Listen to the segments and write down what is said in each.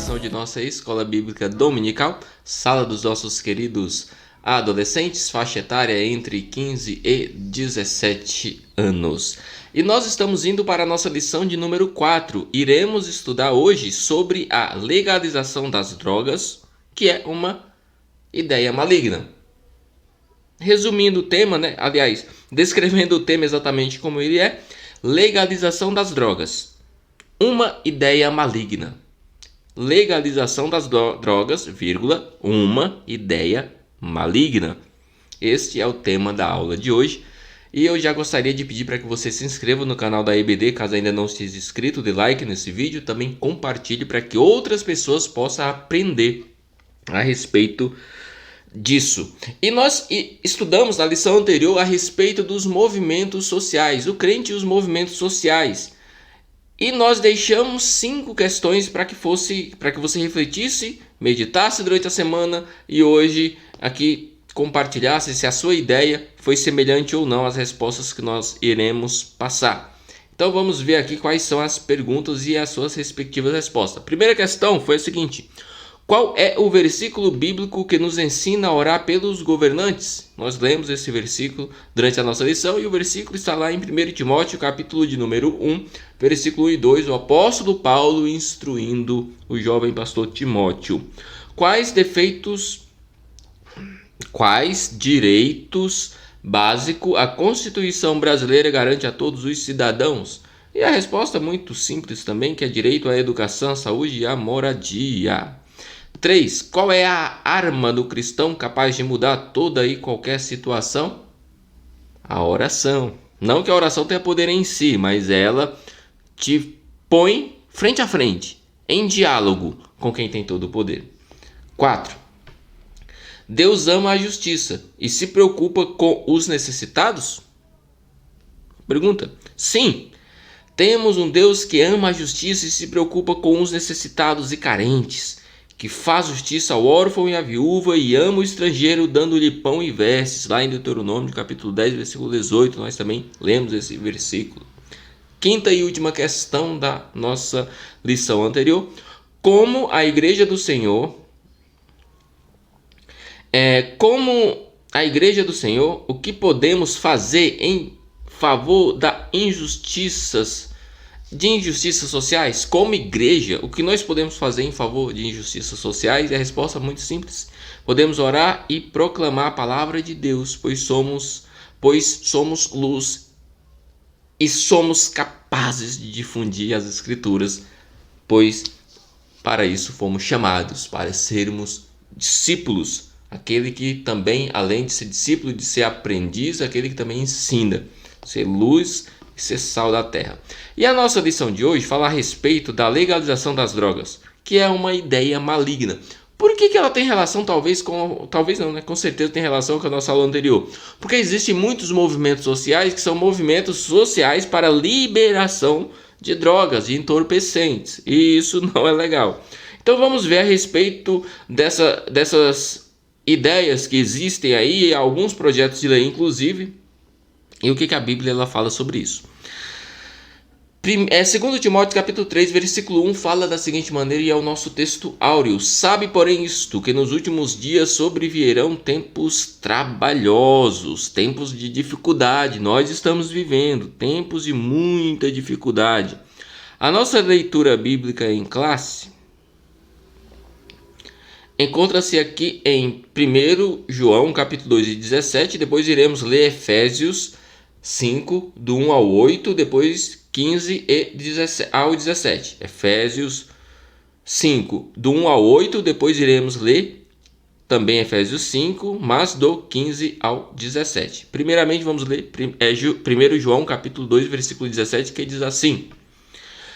gravação de nossa Escola Bíblica Dominical, sala dos nossos queridos adolescentes, faixa etária entre 15 e 17 anos. E nós estamos indo para a nossa lição de número 4. Iremos estudar hoje sobre a legalização das drogas, que é uma ideia maligna. Resumindo o tema, descrevendo o tema exatamente como ele é, legalização das drogas. Uma ideia maligna. Legalização das drogas, uma ideia maligna. Este é o tema da aula de hoje. E eu já gostaria de pedir para que você se inscreva no canal da EBD, caso ainda não esteja inscrito, dê like nesse vídeo, também compartilhe para que outras pessoas possam aprender a respeito disso. E nós estudamos na lição anterior a respeito dos movimentos sociais, o crente e os movimentos sociais. E nós deixamos 5 questões para que você refletisse, meditasse durante a semana e hoje aqui compartilhasse se a sua ideia foi semelhante ou não às respostas que nós iremos passar. Então vamos ver aqui quais são as perguntas e as suas respectivas respostas. A primeira questão foi a seguinte: qual é o versículo bíblico que nos ensina a orar pelos governantes? Nós lemos esse versículo durante a nossa lição e o versículo está lá em 1 Timóteo, capítulo de número 1, versículo 1 e 2, o apóstolo Paulo instruindo o jovem pastor Timóteo. Quais direitos básicos a Constituição brasileira garante a todos os cidadãos? E a resposta é muito simples também, que é direito à educação, à saúde e à moradia. 3. Qual é a arma do cristão capaz de mudar toda e qualquer situação? A oração. Não que a oração tenha poder em si, mas ela te põe frente a frente, em diálogo com quem tem todo o poder. 4. Deus ama a justiça e se preocupa com os necessitados? Pergunta. Sim. Temos um Deus que ama a justiça e se preocupa com os necessitados e carentes, que faz justiça ao órfão e à viúva e ama o estrangeiro, dando-lhe pão e vestes. Lá em Deuteronômio, capítulo 10, versículo 18, nós também lemos esse versículo. Quinta e última questão da nossa lição anterior: como a Igreja do Senhor, o que podemos fazer em favor de injustiças sociais? Como igreja, o que nós podemos fazer em favor de injustiças sociais? E a resposta é muito simples. Podemos orar e proclamar a palavra de Deus, pois somos luz e somos capazes de difundir as escrituras, pois para isso fomos chamados, para sermos discípulos. Aquele que também, além de ser discípulo, de ser aprendiz, aquele que também ensina, ser luz e ser sal da terra. E a nossa lição de hoje fala a respeito da legalização das drogas, que é uma ideia maligna. Por que ela tem relação, com certeza tem relação com a nossa aula anterior? Porque existem muitos movimentos sociais que são movimentos sociais para liberação de drogas, de entorpecentes, e isso não é legal. Então vamos ver a respeito dessas ideias que existem aí, alguns projetos de lei inclusive, e o que a Bíblia ela fala sobre isso. 2 Timóteo capítulo 3, versículo 1 fala da seguinte maneira, e é o nosso texto áureo: sabe, porém, isto, que nos últimos dias sobrevierão tempos trabalhosos, tempos de dificuldade. Nós estamos vivendo tempos de muita dificuldade. A nossa leitura bíblica em classe encontra-se aqui em 1 João capítulo 2 e 17, depois iremos ler Efésios 5, do 1 ao 8, depois 15 ao 17. Efésios 5, do 1 ao 8, depois iremos ler também Efésios 5, mas do 15 ao 17. Primeiramente vamos ler 1 João capítulo 2, versículo 17, que diz assim: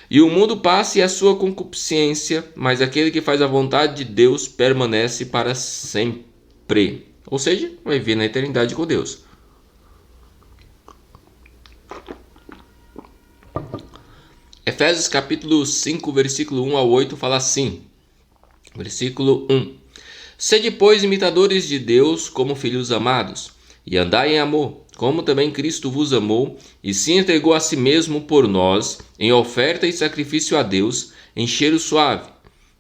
e o mundo passa e a sua concupiscência, mas aquele que faz a vontade de Deus permanece para sempre. Ou seja, vai viver na eternidade com Deus. Efésios capítulo 5, versículo 1 ao 8 fala assim. Versículo 1. Sede, pois, imitadores de Deus como filhos amados, e andai em amor, como também Cristo vos amou, e se entregou a si mesmo por nós, em oferta e sacrifício a Deus, em cheiro suave.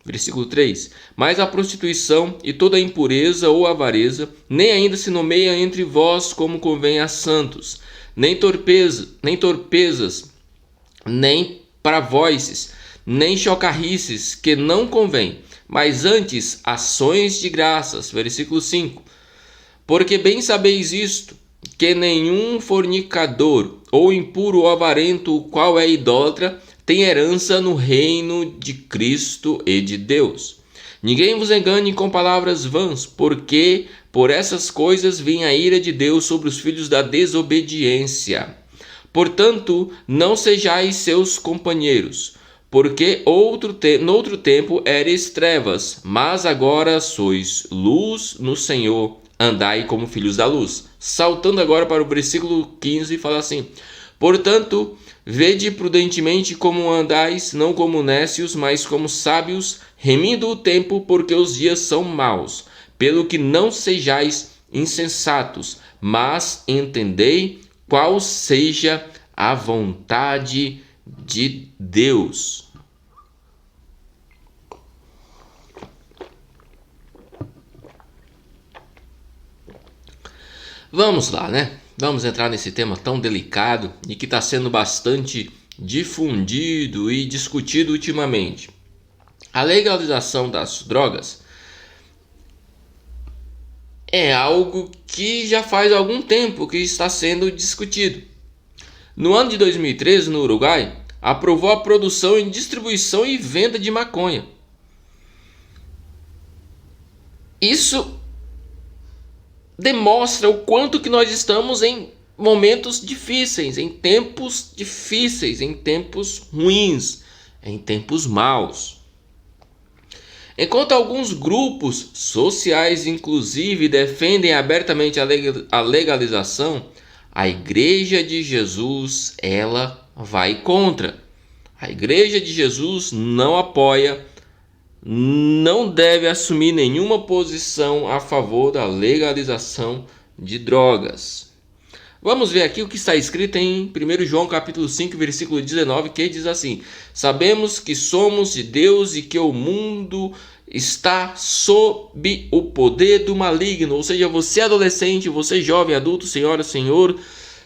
Versículo 3. Mas a prostituição e toda a impureza ou avareza, nem ainda se nomeia entre vós como convém a santos, nem torpezas, nem pravozes, nem chocarrices, que não convém, mas antes ações de graças. Versículo 5. Porque bem sabeis isto, que nenhum fornicador, ou impuro ou avarento, o qual é idólatra, tem herança no reino de Cristo e de Deus. Ninguém vos engane com palavras vãs, porque por essas coisas vem a ira de Deus sobre os filhos da desobediência. Portanto, não sejais seus companheiros, porque noutro tempo eres trevas, mas agora sois luz no Senhor, andai como filhos da luz. Saltando agora para o versículo 15, fala assim: portanto, vede prudentemente como andais, não como nécios, mas como sábios, remindo o tempo, porque os dias são maus. Pelo que não sejais insensatos, mas entendei qual seja a vontade de Deus. Vamos lá, né? Vamos entrar nesse tema tão delicado e que está sendo bastante difundido e discutido ultimamente. A legalização das drogas é algo que já faz algum tempo que está sendo discutido. No ano de 2013, no Uruguai, aprovou a produção, distribuição e venda de maconha. Isso demonstra o quanto que nós estamos em momentos difíceis, em tempos ruins, em tempos maus. Enquanto alguns grupos sociais, inclusive, defendem abertamente a legalização, a Igreja de Jesus, ela vai contra. A Igreja de Jesus não apoia, não deve assumir nenhuma posição a favor da legalização de drogas. Vamos ver aqui o que está escrito em 1 João capítulo 5, versículo 19, que diz assim: sabemos que somos de Deus e que o mundo está sob o poder do maligno. Ou seja, você adolescente, você jovem, adulto, senhora, senhor,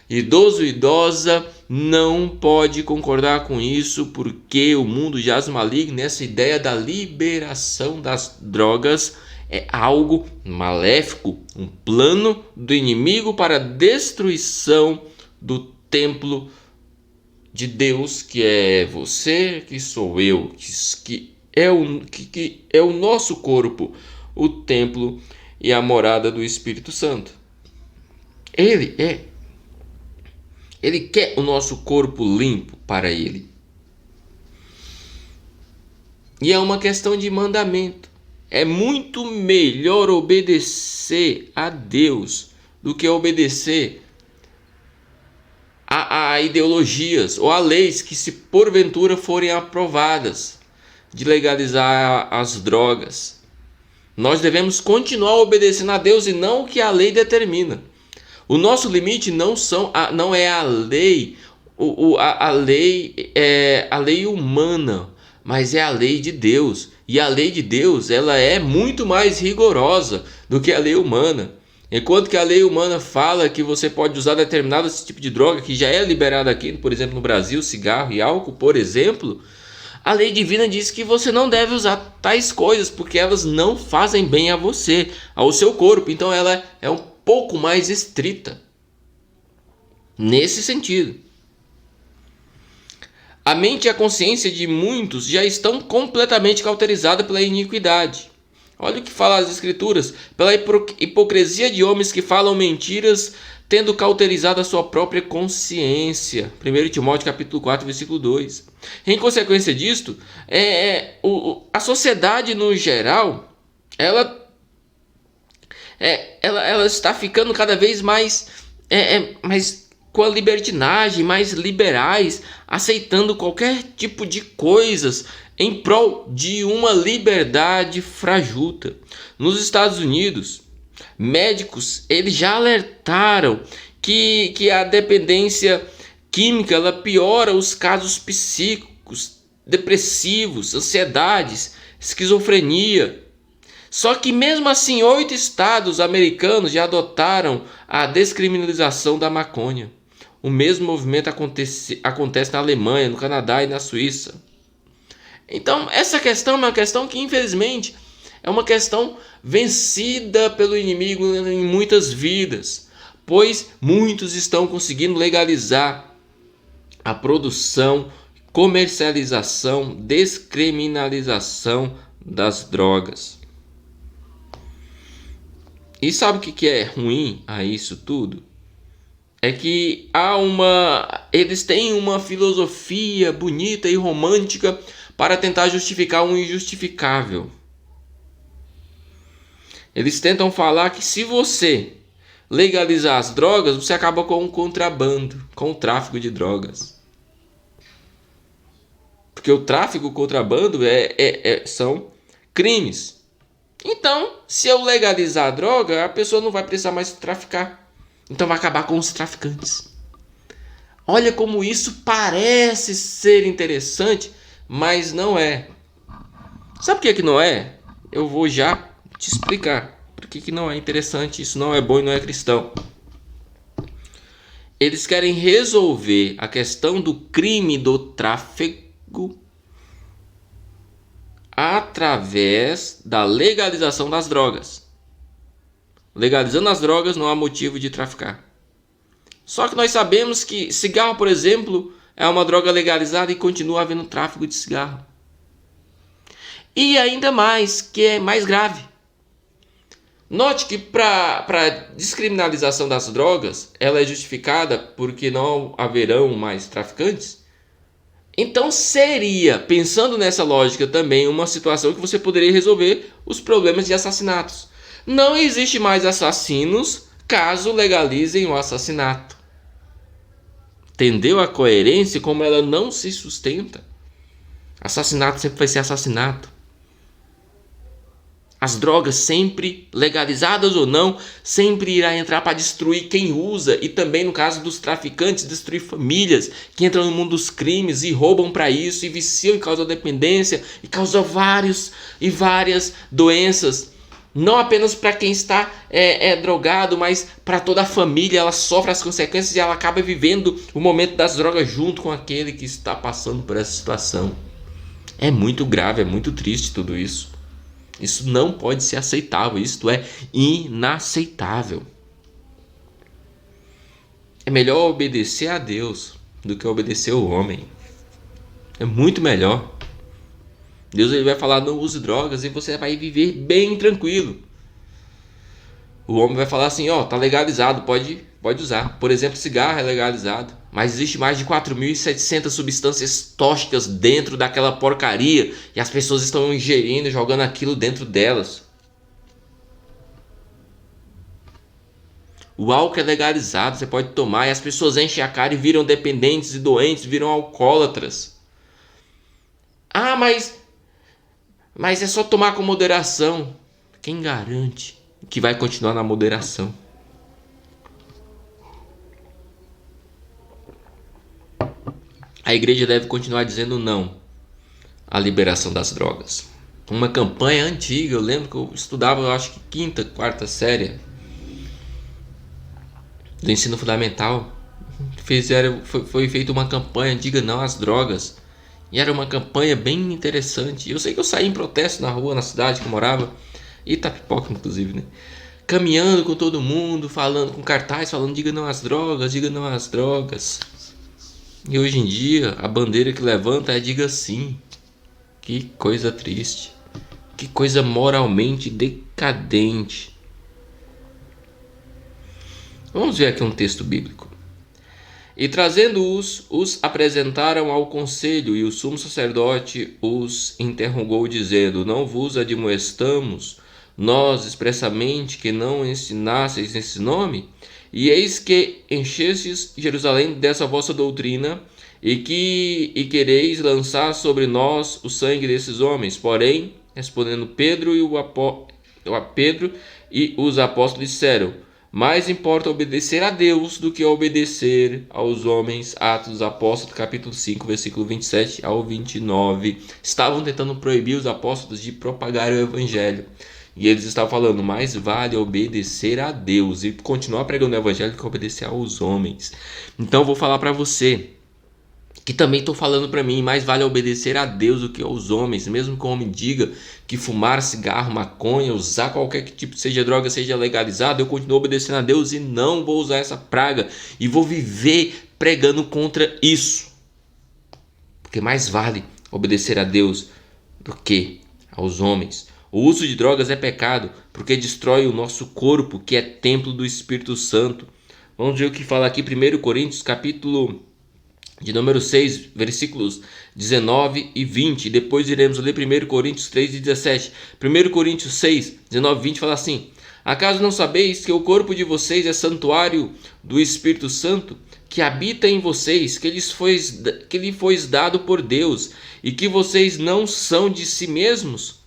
idoso, idosa, não pode concordar com isso, porque o mundo jaz maligno. Essa ideia da liberação das drogas é algo maléfico, um plano do inimigo para a destruição do templo de Deus, que é você, que sou eu, que é o nosso corpo, o templo e a morada do Espírito Santo. Ele quer o nosso corpo limpo para ele. E é uma questão de mandamento. É muito melhor obedecer a Deus do que obedecer a ideologias ou a leis que, se porventura forem aprovadas, de legalizar as drogas. Nós devemos continuar obedecendo a Deus e não o que a lei determina. O nosso limite não é a lei, a lei é a lei humana, mas é a lei de Deus. E a lei de Deus, ela é muito mais rigorosa do que a lei humana. Enquanto que a lei humana fala que você pode usar determinado tipo de droga que já é liberada aqui, por exemplo, no Brasil, cigarro e álcool, por exemplo, a lei divina diz que você não deve usar tais coisas porque elas não fazem bem a você, ao seu corpo. Então ela é um pouco mais estrita nesse sentido. A mente e a consciência de muitos já estão completamente cauterizadas pela iniquidade. Olha o que fala as Escrituras: pela hipocrisia de homens que falam mentiras, tendo cauterizado a sua própria consciência. 1 Timóteo capítulo 4, versículo 2. Em consequência disto, a sociedade no geral, ela está ficando cada vez mais com a libertinagem, mais liberais, aceitando qualquer tipo de coisas em prol de uma liberdade fajuta. Nos Estados Unidos, médicos eles já alertaram que a dependência química ela piora os casos psíquicos, depressivos, ansiedades, esquizofrenia. Só que mesmo assim, 8 estados americanos já adotaram a descriminalização da maconha. O mesmo movimento acontece na Alemanha, no Canadá e na Suíça. Então, essa questão é uma questão que, infelizmente, é uma questão vencida pelo inimigo em muitas vidas, pois muitos estão conseguindo legalizar a produção, comercialização, descriminalização das drogas. E sabe o que é ruim a isso tudo? É que eles têm uma filosofia bonita e romântica para tentar justificar o injustificável. Eles tentam falar que se você legalizar as drogas, você acaba com o contrabando, com o tráfico de drogas. Porque o tráfico, o contrabando são crimes. Então, se eu legalizar a droga, a pessoa não vai precisar mais traficar. Então vai acabar com os traficantes. Olha como isso parece ser interessante, mas não é. Sabe por que não é? Eu vou já te explicar por que não é interessante, isso não é bom e não é cristão. Eles querem resolver a questão do crime do tráfico através da legalização das drogas. Legalizando as drogas não há motivo de traficar. Só que nós sabemos que cigarro, por exemplo, é uma droga legalizada e continua havendo tráfico de cigarro. E ainda mais, que é mais grave. Note que para descriminalização das drogas, ela é justificada porque não haverão mais traficantes. Então seria, pensando nessa lógica também, uma situação que você poderia resolver os problemas de assassinatos. Não existe mais assassinos caso legalizem o assassinato. Entendeu a coerência como ela não se sustenta? Assassinato sempre vai ser assassinato. As drogas sempre, legalizadas ou não, sempre irá entrar para destruir quem usa e também no caso dos traficantes, destruir famílias que entram no mundo dos crimes e roubam para isso e viciam e causam dependência e causam várias doenças. Não apenas para quem está drogado, mas para toda a família. Ela sofre as consequências e ela acaba vivendo o momento das drogas junto com aquele que está passando por essa situação. É muito grave, é muito triste tudo isso. Isso não pode ser aceitável, isto é inaceitável. É melhor obedecer a Deus do que obedecer ao homem. É muito melhor. Deus ele vai falar, não use drogas e você vai viver bem tranquilo. O homem vai falar assim, tá legalizado, pode usar. Por exemplo, cigarro é legalizado, mas existe mais de 4.700 substâncias tóxicas dentro daquela porcaria e as pessoas estão ingerindo, jogando aquilo dentro delas. O álcool é legalizado, você pode tomar e as pessoas enchem a cara e viram dependentes e doentes, viram alcoólatras. Ah, mas é só tomar com moderação. Quem garante que vai continuar na moderação? A igreja deve continuar dizendo não à liberação das drogas. Uma campanha antiga, eu lembro que eu estudava, eu acho que 5ª, 4ª série do ensino fundamental. Foi feita uma campanha, diga não às drogas. E era uma campanha bem interessante. Eu sei que eu saí em protesto na rua, na cidade que eu morava, Itapipoca inclusive, né? Caminhando com todo mundo, falando com cartaz, falando diga não às drogas, diga não às drogas. E hoje em dia, a bandeira que levanta é diga sim. Que coisa triste. Que coisa moralmente decadente. Vamos ver aqui um texto bíblico. E trazendo-os, os apresentaram ao conselho, e o sumo sacerdote os interrogou, dizendo: não vos admoestamos nós expressamente que não ensinasseis esse nome? E eis que enchestes Jerusalém dessa vossa doutrina, e quereis lançar sobre nós o sangue desses homens. Porém, respondendo Pedro e os apóstolos disseram: Mais importa obedecer a Deus do que obedecer aos homens. Atos dos Apóstolos, capítulo 5, versículo 27 ao 29. Estavam tentando proibir os apóstolos de propagar o evangelho. E eles estavam falando, mais vale obedecer a Deus e continuar pregando o evangelho do que obedecer aos homens. Então eu vou falar para você, que também estou falando para mim, mais vale obedecer a Deus do que aos homens. Mesmo que o homem diga que fumar cigarro, maconha, usar qualquer tipo, seja droga, seja legalizado, eu continuo obedecendo a Deus e não vou usar essa praga. E vou viver pregando contra isso. Porque mais vale obedecer a Deus do que aos homens. O uso de drogas é pecado, porque destrói o nosso corpo, que é templo do Espírito Santo. Vamos ver o que fala aqui, 1 Coríntios, capítulo de número 6, versículos 19 e 20. Depois iremos ler 1 Coríntios 3 e 17. 1 Coríntios 6, 19 e 20 fala assim: acaso não sabeis que o corpo de vocês é santuário do Espírito Santo, que habita em vocês, que lhe foi dado por Deus, e que vocês não são de si mesmos?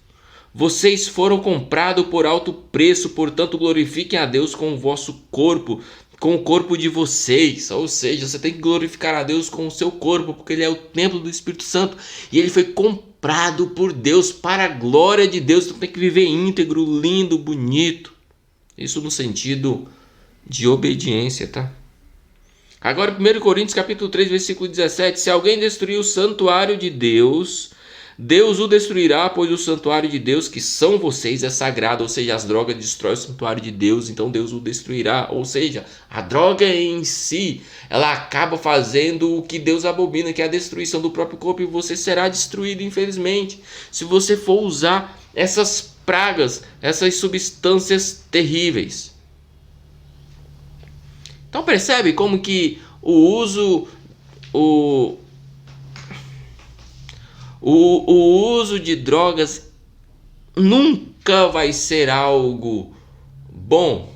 Vocês foram comprados por alto preço, portanto glorifiquem a Deus com o vosso corpo, com o corpo de vocês. Ou seja, você tem que glorificar a Deus com o seu corpo, porque ele é o templo do Espírito Santo e ele foi comprado por Deus para a glória de Deus. Então tem que viver íntegro, lindo, bonito. Isso no sentido de obediência, tá? Agora 1 Coríntios capítulo 3, versículo 17. Se alguém destruir o santuário de Deus, Deus o destruirá, pois o santuário de Deus, que são vocês, é sagrado. Ou seja, as drogas destroem o santuário de Deus, então Deus o destruirá. Ou seja, a droga em si, ela acaba fazendo o que Deus abomina, que é a destruição do próprio corpo, e você será destruído, infelizmente, se você for usar essas pragas, essas substâncias terríveis. Então percebe como que o uso de drogas nunca vai ser algo bom,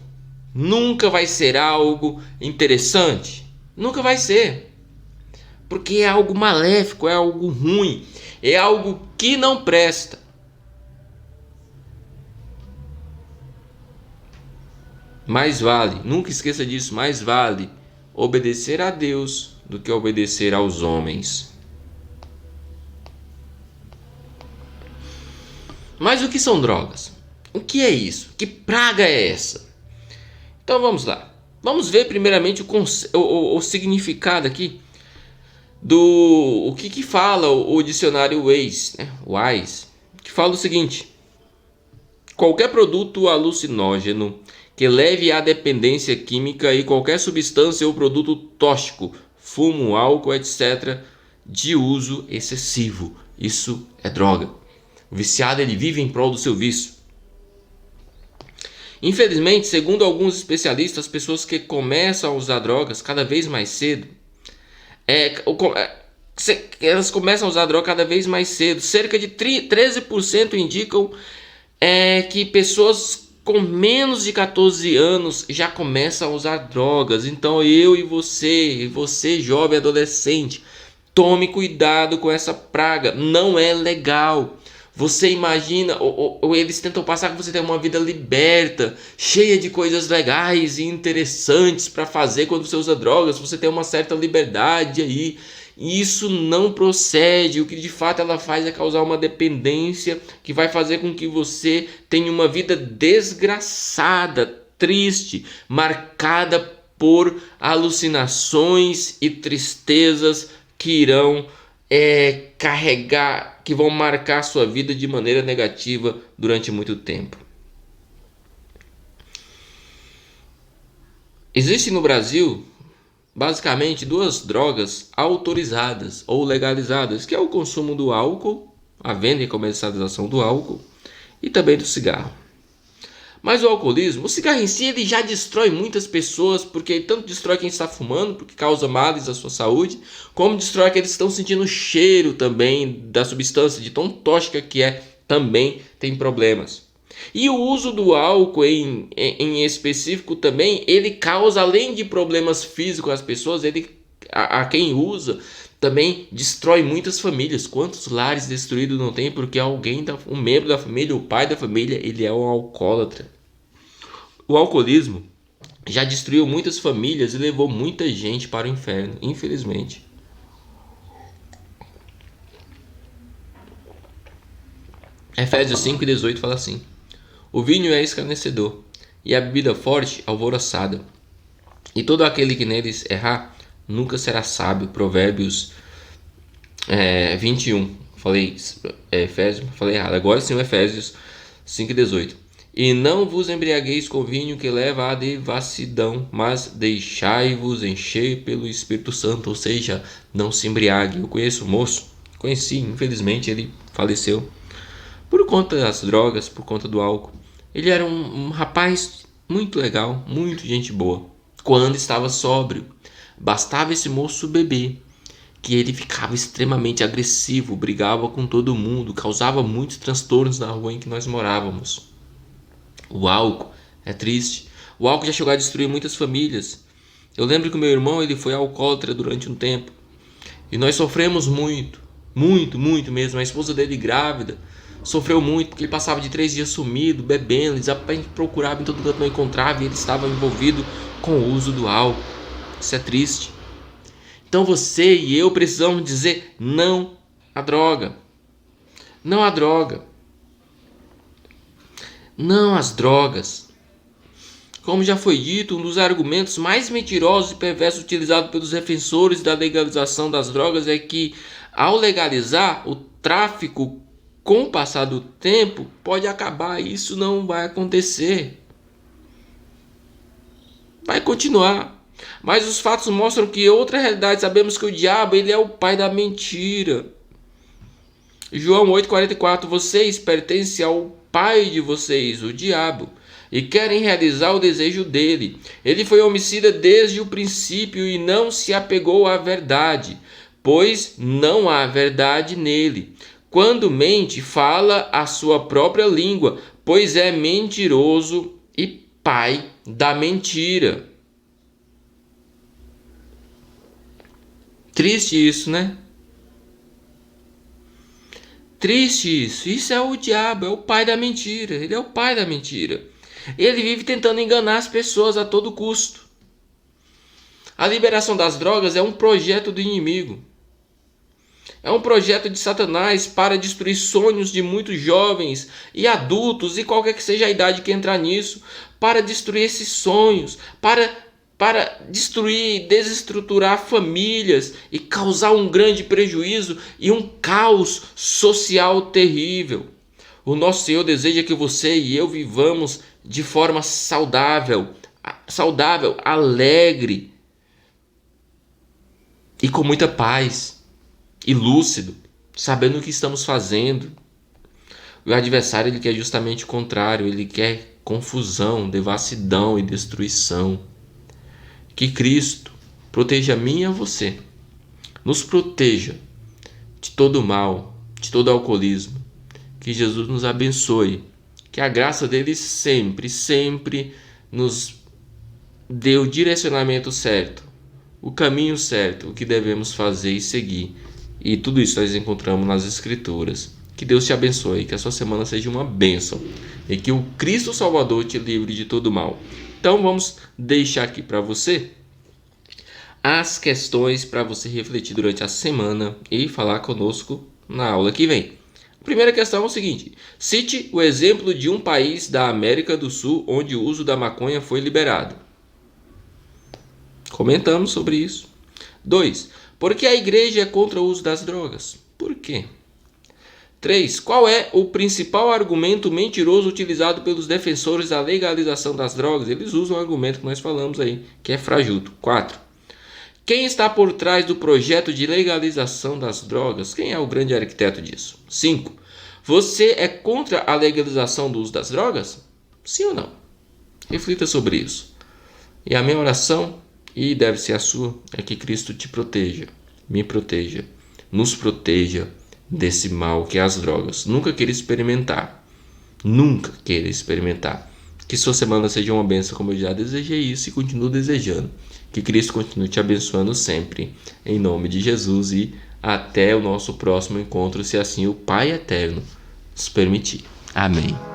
nunca vai ser algo interessante, nunca vai ser, porque é algo maléfico, é algo ruim, é algo que não presta. Mais vale, nunca esqueça disso, mais vale obedecer a Deus do que obedecer aos homens. Mas o que são drogas? O que é isso? Que praga é essa? Então vamos lá. Vamos ver primeiramente o significado aqui do o que fala o dicionário Wise, né? Wise, que fala o seguinte: qualquer produto alucinógeno que leve à dependência química e qualquer substância ou produto tóxico, fumo, álcool, etc., de uso excessivo. Isso é droga. O viciado, ele vive em prol do seu vício. Infelizmente, segundo alguns especialistas, as pessoas que começam a usar drogas cada vez mais cedo, elas começam a usar droga cada vez mais cedo. Cerca de 13% indicam que pessoas com menos de 14 anos já começam a usar drogas. Então eu e você jovem adolescente, tome cuidado com essa praga. Não é legal. Você imagina, ou eles tentam passar que você tem uma vida liberta, cheia de coisas legais e interessantes para fazer quando você usa drogas. Você tem uma certa liberdade aí. E isso não procede. O que de fato ela faz é causar uma dependência que vai fazer com que você tenha uma vida desgraçada, triste, marcada por alucinações e tristezas que irão que vão marcar sua vida de maneira negativa durante muito tempo. Existe no Brasil basicamente duas drogas autorizadas ou legalizadas, que é o consumo do álcool, a venda e comercialização do álcool, e também do cigarro. Mas o alcoolismo, o cigarro em si, ele já destrói muitas pessoas, porque ele tanto destrói quem está fumando, porque causa males à sua saúde, como destrói aqueles que estão sentindo o cheiro também da substância, de tão tóxica que é, também tem problemas. E o uso do álcool em específico também, ele causa, além de problemas físicos às pessoas, a quem usa, também destrói muitas famílias. Quantos lares destruídos não tem porque um membro da família, o pai da família, ele é um alcoólatra. O alcoolismo, Já destruiu muitas famílias e levou muita gente para o inferno, infelizmente. Efésios 5:18 fala assim: o vinho é escarnecedor, e a bebida forte alvoroçada, e todo aquele que neles errar nunca será sábio. Provérbios 21. Falei Efésios, falei errado. Agora sim, Efésios 5:18. E não vos embriagueis com vinho que leva à devassidão, mas deixai-vos encher pelo Espírito Santo. Ou seja, não se embriague. Eu conheço um moço, conheci, infelizmente ele faleceu por conta das drogas, por conta do álcool. Ele era um rapaz muito legal, muito gente boa, quando estava sóbrio. Bastava esse moço beber, que ele ficava extremamente agressivo, brigava com todo mundo, causava muitos transtornos na rua em que nós morávamos. O álcool é triste. O álcool já chegou a destruir muitas famílias. Eu lembro que o meu irmão ele foi alcoólatra durante um tempo. E nós sofremos muito, muito, muito mesmo. A esposa dele grávida sofreu muito, porque ele passava de 3 dias sumido, bebendo. Ele procurava em todo canto, não encontrava, e ele estava envolvido com o uso do álcool. Isso é triste. Então você e eu precisamos dizer não à droga. Não à droga. Não às drogas. Como já foi dito, um dos argumentos mais mentirosos e perversos utilizados pelos defensores da legalização das drogas é que, ao legalizar, o tráfico, com o passar do tempo, pode acabar. Isso não vai acontecer. Vai continuar. Mas os fatos mostram que outra realidade. Sabemos que o diabo ele é o pai da mentira. João 8,44. Vocês pertencem ao pai de vocês, o diabo, e querem realizar o desejo dele. Ele foi homicida desde o princípio e não se apegou à verdade, pois não há verdade nele. Quando mente, fala a sua própria língua, pois é mentiroso e pai da mentira. Triste isso, né? Triste isso. Isso é o diabo, é o pai da mentira. Ele é o pai da mentira. Ele vive tentando enganar as pessoas a todo custo. A liberação das drogas é um projeto do inimigo. É um projeto de Satanás para destruir sonhos de muitos jovens e adultos e qualquer que seja a idade que entrar nisso, para destruir esses sonhos, para destruir, desestruturar famílias e causar um grande prejuízo e um caos social terrível. O nosso Senhor deseja que você e eu vivamos de forma saudável, alegre e com muita paz e lúcido, sabendo o que estamos fazendo. O adversário ele quer justamente o contrário, ele quer confusão, devassidão e destruição. Que Cristo proteja a mim e a você, nos proteja de todo mal, de todo alcoolismo. Que Jesus nos abençoe, que a graça dele sempre, sempre nos dê o direcionamento certo, o caminho certo, o que devemos fazer e seguir. E tudo isso nós encontramos nas Escrituras. Que Deus te abençoe, que a sua semana seja uma bênção e que o Cristo Salvador te livre de todo mal. Então vamos deixar aqui para você as questões para você refletir durante a semana e falar conosco na aula que vem. A primeira questão é o seguinte: cite o exemplo de um país da América do Sul onde o uso da maconha foi liberado. Comentamos sobre isso. 2. Por que a igreja é contra o uso das drogas? Por quê? 3. Qual é o principal argumento mentiroso utilizado pelos defensores da legalização das drogas? Eles usam o argumento que nós falamos aí, que é frajuto. 4. Quem está por trás do projeto de legalização das drogas? Quem é o grande arquiteto disso? 5. Você é contra a legalização do uso das drogas? Sim ou não? Reflita sobre isso. E a minha oração, e deve ser a sua, é que Cristo te proteja, me proteja, nos proteja desse mal que é as drogas. Nunca queira experimentar. Nunca queira experimentar. Que sua semana seja uma bênção, como eu já desejei isso e continuo desejando. Que Cristo continue te abençoando sempre. Em nome de Jesus e até o nosso próximo encontro, se assim o Pai Eterno nos permitir. Amém.